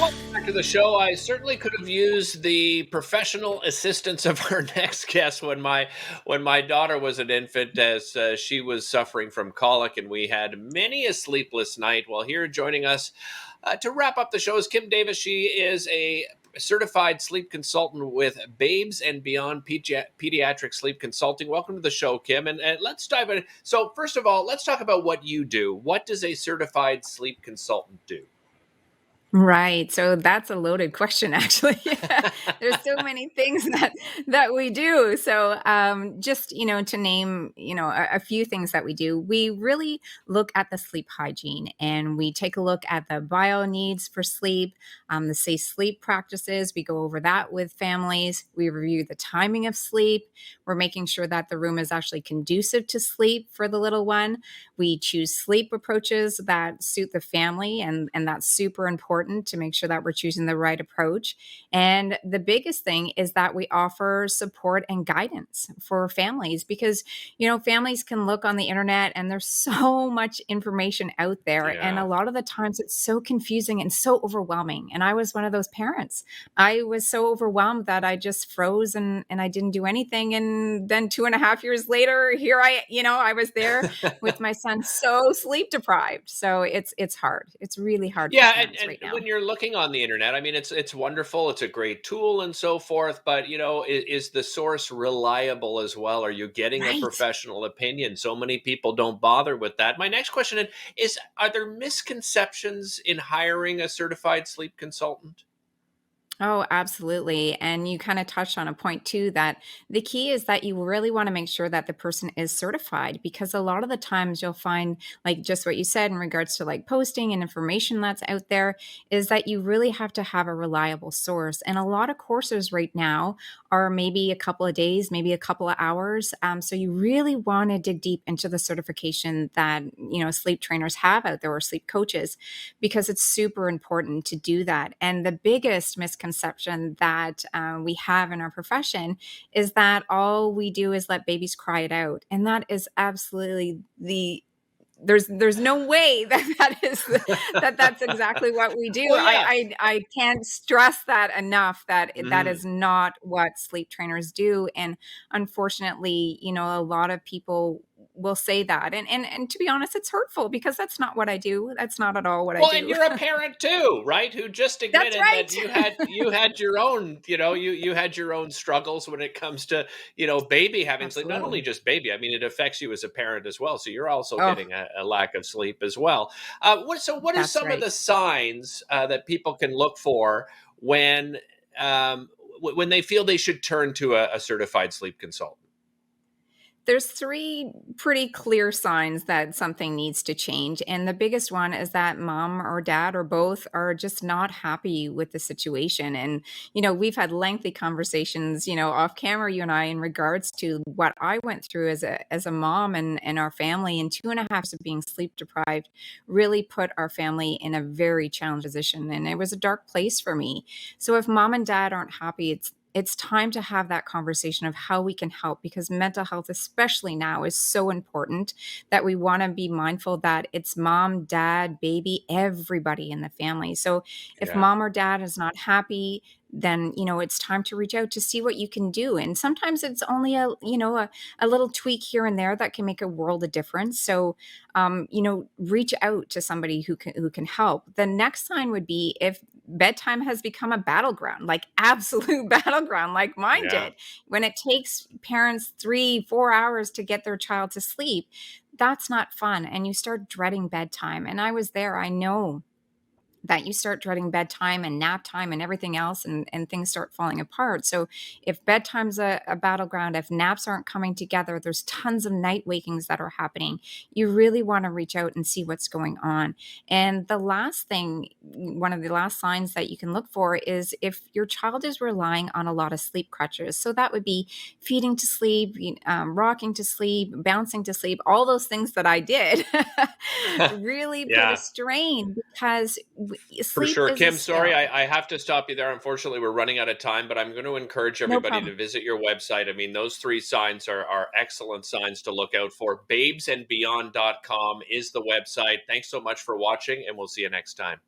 Welcome back to the show. I certainly could have used the professional assistance of our next guest when my daughter was an infant, as she was suffering from colic, and we had many a sleepless night. Well, here joining us to wrap up the show is Kim Davis. She is a certified sleep consultant with Babes and Beyond Pediatric Sleep Consulting. Welcome to the show, Kim, and let's dive in. So, first of all, let's talk about what you do. What does a certified sleep consultant do? Right. So that's a loaded question, actually. There's so many things that we do. So just to name a few things that we do, we really look at the sleep hygiene and we take a look at the bio needs for sleep, the safe sleep practices. We go over that with families. We review the timing of sleep. We're making sure that the room is actually conducive to sleep for the little one. We choose sleep approaches that suit the family, and that's super important to make sure that we're choosing the right approach. And the biggest thing is that we offer support and guidance for families because, families can look on the internet and there's so much information out there. And Yeah. a lot of the times it's so confusing and so overwhelming. And I was one of those parents. I was so overwhelmed that I just froze and I didn't do anything. And then 2.5 years later, here I was there with my son so sleep deprived. So it's hard. It's really hard for Yeah, and, parents and right now. when you're looking on the internet, I mean, it's wonderful. It's a great tool and so forth. But is the source reliable as well? Are you getting a Right. professional opinion? So many people don't bother with that. My next question is: are there misconceptions in hiring a certified sleep consultant? Oh, absolutely. And you kind of touched on a point too that the key is that you really want to make sure that the person is certified because a lot of the times you'll find, like just what you said in regards to like posting and information that's out there, is that you really have to have a reliable source. And a lot of courses right now are maybe a couple of days, maybe a couple of hours. So you really want to dig deep into the certification that, sleep trainers have out there or sleep coaches because it's super important to do that. And the biggest misconception that we have in our profession is that all we do is let babies cry it out. And that is absolutely there's no way that's exactly what we do. Well, yeah. I can't stress that enough that that Mhm. is not what sleep trainers do. And unfortunately, a lot of people will say that. And to be honest, it's hurtful because that's not what I do. That's not at all what I Well, and do. you're a parent too, right? Who just That's admitted that you right. had you had your own, you had your own struggles when it comes to, baby having sleep. Not only Absolutely. just baby, I mean, it affects you as a parent as well. So you're also Oh, getting a lack of sleep as well. What are that's some of right. the signs that people can look for when when they feel they should turn to a certified sleep consultant? There's three pretty clear signs that something needs to change. And the biggest one is that mom or dad or both are just not happy with the situation. And, we've had lengthy conversations, off camera, you and I, in regards to what I went through as a mom and our family. And 2.5 years of being sleep deprived really put our family in a very challenged position. And it was a dark place for me. So if mom and dad aren't happy, it's time to have that conversation of how we can help because mental health, especially now, is so important that we want to be mindful that it's mom, dad, baby, everybody in the family. So if Yeah. mom or dad is not happy, then it's time to reach out to see what you can do. And sometimes it's only a little tweak here and there that can make a world of difference. So reach out to somebody who can help. The next sign would be if bedtime has become a battleground, like absolute battleground, like mine Yeah. did. When it takes parents 3-4 hours to get their child to sleep, that's not fun. And you start dreading bedtime. And I was there. I know that you start dreading bedtime and nap time and everything else, and things start falling apart. So if bedtime's a battleground, if naps aren't coming together, there's tons of night wakings that are happening. You really want to reach out and see what's going on. And the last thing, one of the last signs that you can look for is if your child is relying on a lot of sleep crutches. So that would be feeding to sleep, rocking to sleep, bouncing to sleep, all those things that I did really put a Yeah. strain because For sleep sure. is a Kim, sorry, skill. I have to stop you there. Unfortunately, we're running out of time, but I'm going to encourage No everybody to problem. visit your website. I mean, those three signs are excellent signs to look out for. Babesandbeyond.com is the website. Thanks so much for watching, and we'll see you next time.